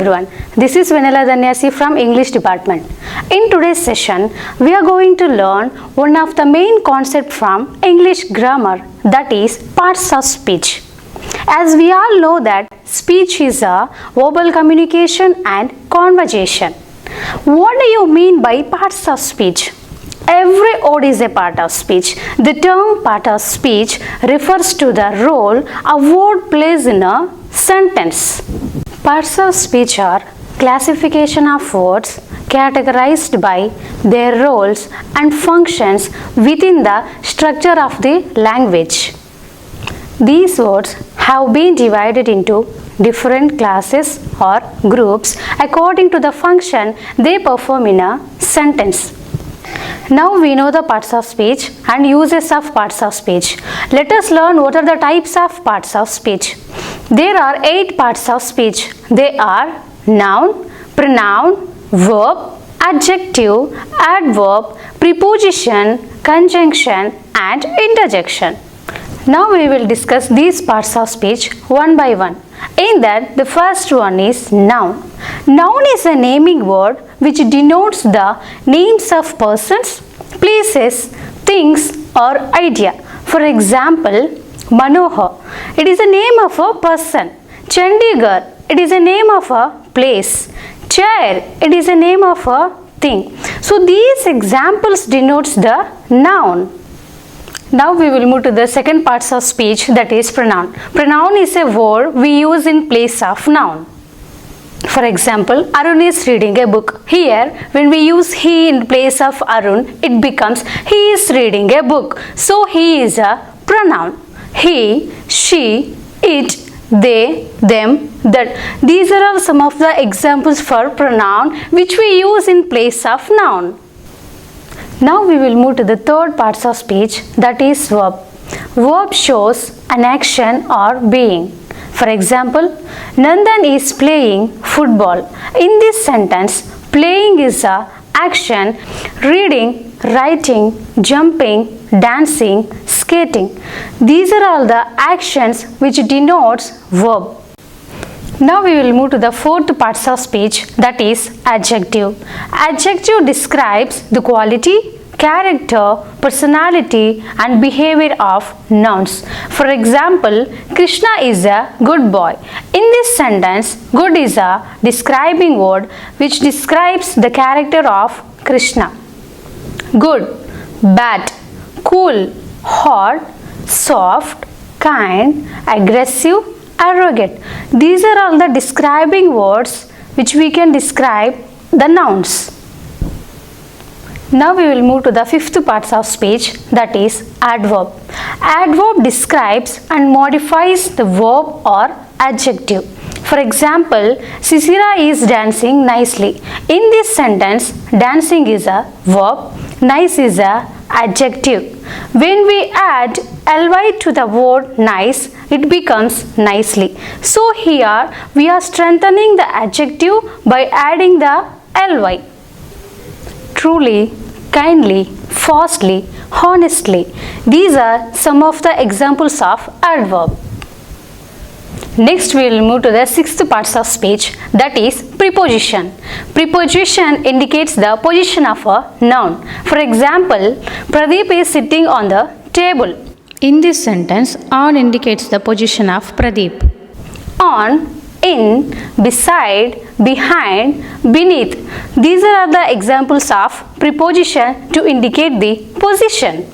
everyone, this is Vanilla Danyasi from English department. In today's session, we are going to learn one of the main concepts from English grammar, that is parts of speech. As we all know that speech is a verbal communication and conversation. What do you mean by parts of speech? Every word is a part of speech. The term part of speech refers to the role a word plays in a sentence. Parts of speech are classification of words categorized by their roles and functions within the structure of the language. These words have been divided into different classes or groups according to the function they perform in a sentence. Now we know the parts of speech and uses of parts of speech. Let us learn what are the types of parts of speech. There are 8 parts of speech. They are noun, pronoun, verb, adjective, adverb, preposition, conjunction and interjection. Now we will discuss these parts of speech one by one. In that, the first one is noun. Noun is a naming word which denotes the names of persons, places, things or idea. For example, Manohar, it is a name of a person. Chandigarh, it is a name of a place. Chair, it is a name of a thing. So these examples denotes the noun. Now we will move to the second parts of speech, that is pronoun. Pronoun is a word we use in place of noun. For example, Arun is reading a book. Here, when we use he in place of Arun, it becomes he is reading a book. So he is a pronoun. He, she, it, they, them, that. These are all some of the examples for pronoun which we use in place of noun. Now we will move to the third parts of speech, that is verb. Verb shows an action or being. For example, Nandan is playing football. In this sentence, playing is a action, reading, writing, jumping, dancing, skating. These are all the actions which denotes verb. Now we will move to the fourth parts of speech, that is adjective. Adjective describes the quality, character, personality and behavior of nouns. For example, Krishna is a good boy. In this sentence, good is a describing word which describes the character of Krishna. Good, bad, cool, hot, soft, kind, aggressive, arrogant. These are all the describing words which we can describe the nouns. Now we will move to the fifth parts of speech, that is adverb. Adverb describes and modifies the verb or adjective. For example, Sisira is dancing nicely. In this sentence, dancing is a verb, nice is a adjective. When we add ly to the word nice, it becomes nicely. So here we are strengthening the adjective by adding the ly. Truly, kindly, fastly, honestly. These are some of the examples of adverb. Next we will move to the sixth parts of speech, that is preposition. Preposition indicates the position of a noun. For example, Pradeep is sitting on the table. In this sentence, on indicates the position of Pradeep. On, in, beside, behind, beneath. These are the examples of preposition to indicate the position.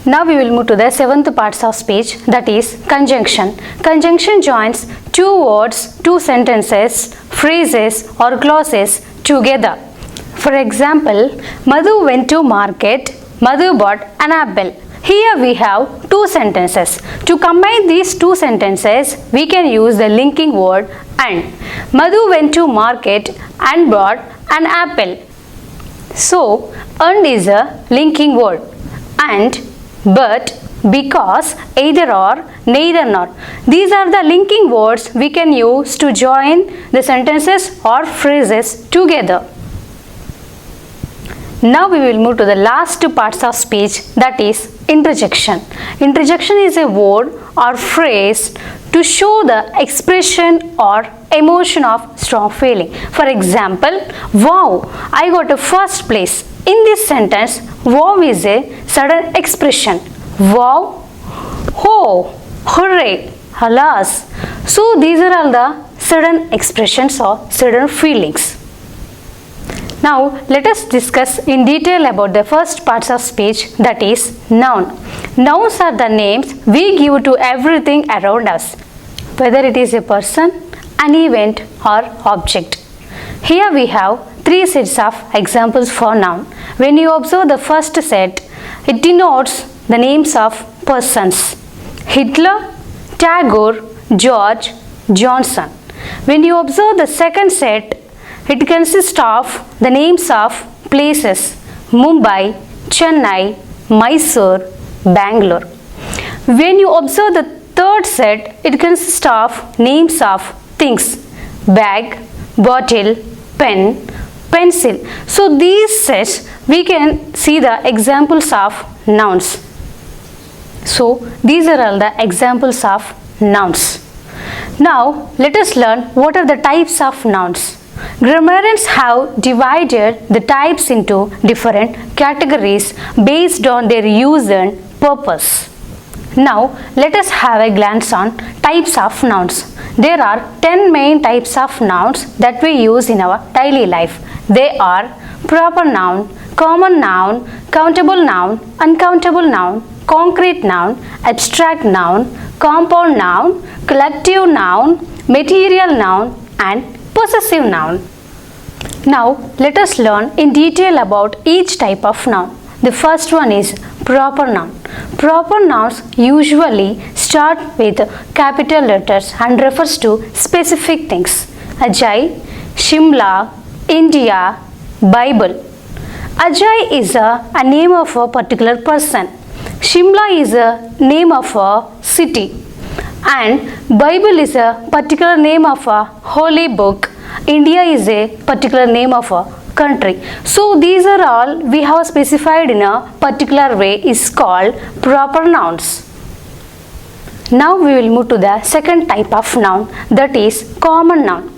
Now we will move to the seventh parts of speech, that is conjunction. Conjunction joins two words, two sentences, phrases or clauses together. For example, Madhu went to market, Madhu bought an apple. Here we have two sentences. To combine these two sentences, we can use the linking word and. Madhu went to market and bought an apple. So, and is a linking word. And, but, because, either or, neither nor. These are the linking words we can use to join the sentences or phrases together. Now we will move to the last parts of speech, that is interjection. Interjection is a word or phrase to show the expression or emotion of strong feeling. For example, wow, I got a first place. In this sentence, wow is a sudden expression. Wow, oh, hooray, alas. So these are all the sudden expressions or sudden feelings. Now let us discuss in detail about the first parts of speech, that is noun. Nouns are the names we give to everything around us, whether it is a person, an event or object. Here we have three sets of examples for noun. When you observe the first set, it denotes the names of persons: Hitler, Tagore, George, Johnson. When you observe the second set, it consists of the names of places: Mumbai, Chennai, Mysore, Bangalore. When you observe the third set, it consists of names of things: bag, bottle, pen, pencil. So these sets we can see the examples of nouns. So these are all the examples of nouns. Now let us learn what are the types of nouns. Grammarians have divided the types into different categories based on their use and purpose. Now let us have a glance on types of nouns. There are 10 main types of nouns that we use in our daily life. They are proper noun, common noun, countable noun, uncountable noun, concrete noun, abstract noun, compound noun, collective noun, material noun and possessive noun. Now let us learn in detail about each type of noun. The first one is proper noun. Proper nouns usually start with capital letters and refers to specific things: Ajay, Shimla, India, Bible. Ajay is a name of a particular person. Shimla is a name of a city. And Bible is a particular name of a holy book. India is a particular name of a country. So these are all we have specified in a particular way is called proper nouns. Now we will move to the second type of noun, that is common noun.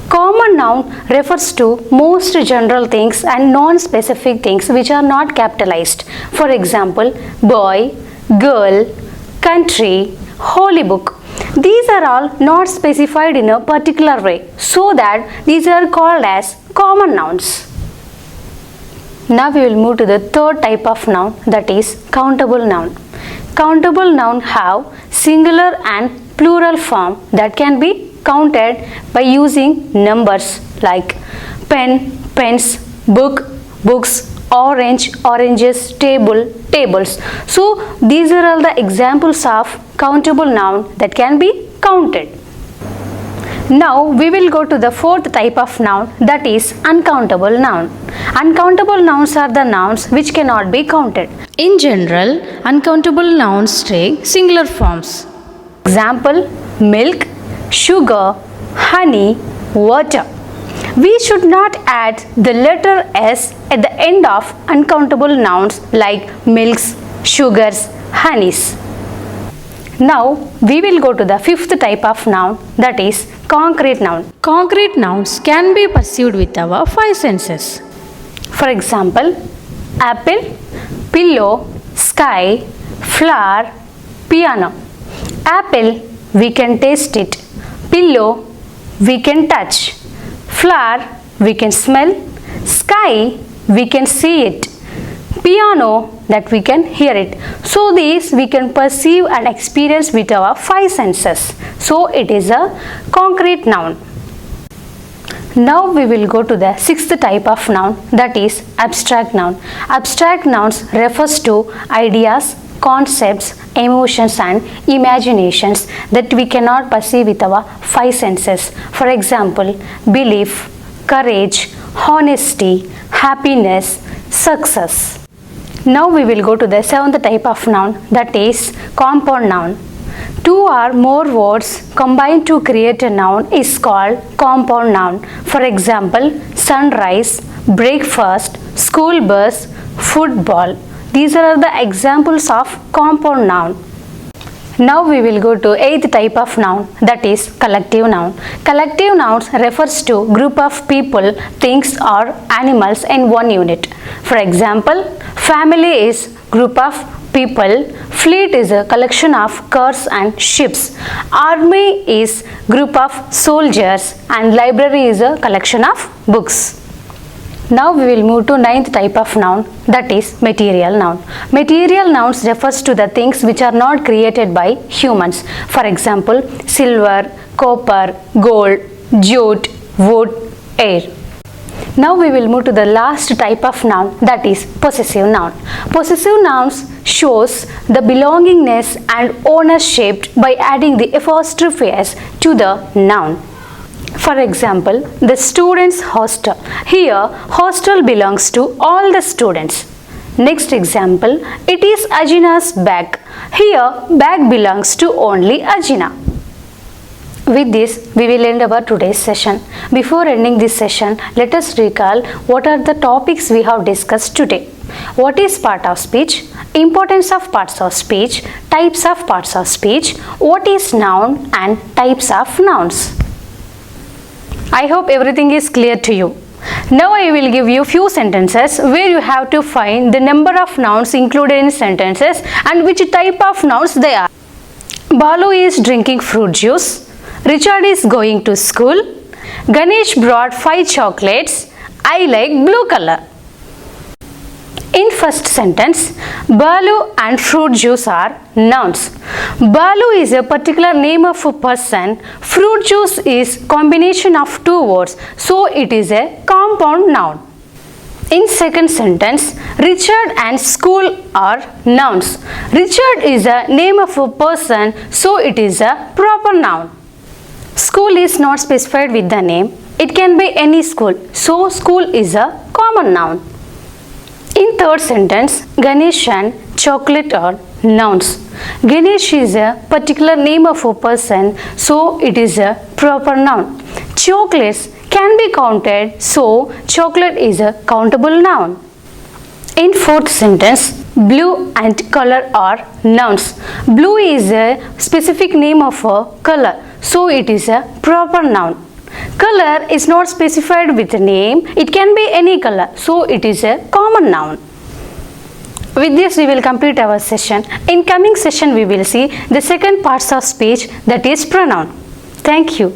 Common noun refers to most general things and non-specific things which are not capitalized. For example, boy, girl, country, holy book. These are all not specified in a particular way, so that these are called as common nouns. Now we will move to the third type of noun, that is countable noun. Countable noun have singular and plural form that can be counted by using numbers like pen, pens, book, books, orange, oranges, table, tables. So these are all the examples of countable noun that can be counted. Now we will go to the fourth type of noun, that is uncountable noun. Uncountable nouns are the nouns which cannot be counted. In general, uncountable nouns take singular forms. Example: milk, sugar, honey, water. We should not add the letter S at the end of uncountable nouns like milks, sugars, honeys. Now we will go to the fifth type of noun, that is concrete noun. Concrete nouns can be perceived with our five senses. For example, apple, pillow, sky, flower, piano. Apple, we can taste it. Pillow, we can touch. Flower, we can smell. Sky, we can see it. Piano, that we can hear it. So these we can perceive and experience with our five senses. So it is a concrete noun. Now we will go to the sixth type of noun, that is abstract noun. Abstract nouns refers to ideas, concepts, emotions and imaginations that we cannot perceive with our five senses. For example, belief, courage, honesty, happiness, success. Now we will go to the seventh type of noun, that is compound noun. Two or more words combined to create a noun is called compound noun. For example, sunrise, breakfast, school bus, football. These are the examples of compound noun. Now we will go to eighth type of noun, that is collective noun. Collective nouns refers to group of people, things or animals in one unit. For example, family is group of people, fleet is a collection of cars and ships, army is group of soldiers, and library is a collection of books. Now we will move to ninth type of noun, that is material noun. Material nouns refers to the things which are not created by humans. For example, silver, copper, gold, jute, wood, air. Now we will move to the last type of noun, that is possessive noun. Possessive nouns shows the belongingness and ownership by adding the apostrophe s to the noun. For example, the students' hostel. Here, hostel belongs to all the students. Next example, it is Ajina's bag. Here, bag belongs to only Ajina. With this, we will end our today's session. Before ending this session, let us recall what are the topics we have discussed today. What is part of speech? Importance of parts of speech, types of parts of speech, what is noun and types of nouns. I hope everything is clear to you. Now I will give you few sentences where you have to find the number of nouns included in sentences and which type of nouns they are. Balu is drinking fruit juice. Richard is going to school. Ganesh brought 5 chocolates. I like blue color. In first sentence, Balu and fruit juice are nouns. Balu is a particular name of a person. Fruit juice is combination of 2 words, so it is a compound noun. In second sentence, Richard and school are nouns. Richard is a name of a person, so it is a proper noun. School is not specified with the name. It can be any school, so school is a common noun. In third sentence, Ganesh and chocolate are nouns. Ganesh is a particular name of a person, so it is a proper noun. Chocolates can be counted, so chocolate is a countable noun. In fourth sentence, blue and color are nouns. Blue is a specific name of a color, so it is a proper noun. Color is not specified with a name, it can be any color, so it is a common noun. With this we will complete our session. In coming session we will see the second parts of speech, that is pronoun. Thank you.